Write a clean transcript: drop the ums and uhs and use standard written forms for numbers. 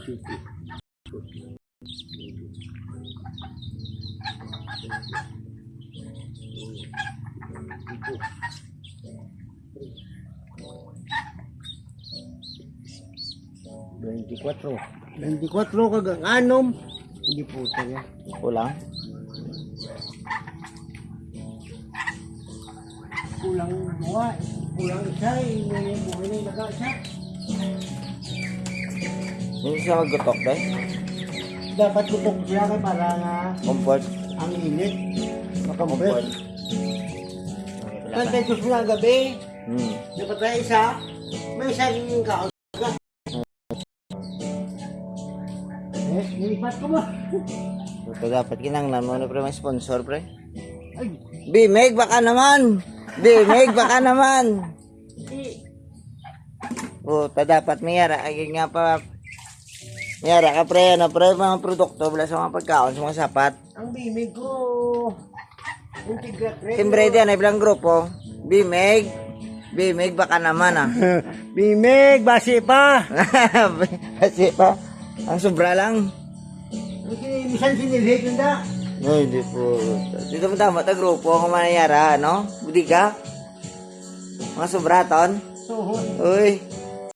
24. 24 kagang anom. Hindi puta yan. Kulang. Kulang dua. Kulang isa. May buhay na ilaga siya. Hindi siya maggutok dahil. Dapat tutok siya para nga Comfort. ang init. Comfort. Makampress. Pantay gusto na gabi. Dapat na isa. May isa rin yung kaon. Nilipat ko ba? So, dapat kinanglan mo na pre may sponsor pre. Ay. Bimeg baka naman. Bimeg baka naman. Oh, dapat mayara ay nga pa. Mayara ka pre ano pre mga produkto wala sa mga pagkaon sa mga sapat. Ang bimig ko. Integrate. Timbre diyan ay bilang grupo. Bimeg. Bimeg baka naman ah. Bimig, basi pa. Kasi pa ang sobra lang. Misan sinilhit yun da. Ay, di po. Dito mo tama ta grupo kung manayara, no? Budi ka? Mga sobraton? Suhon. Uy.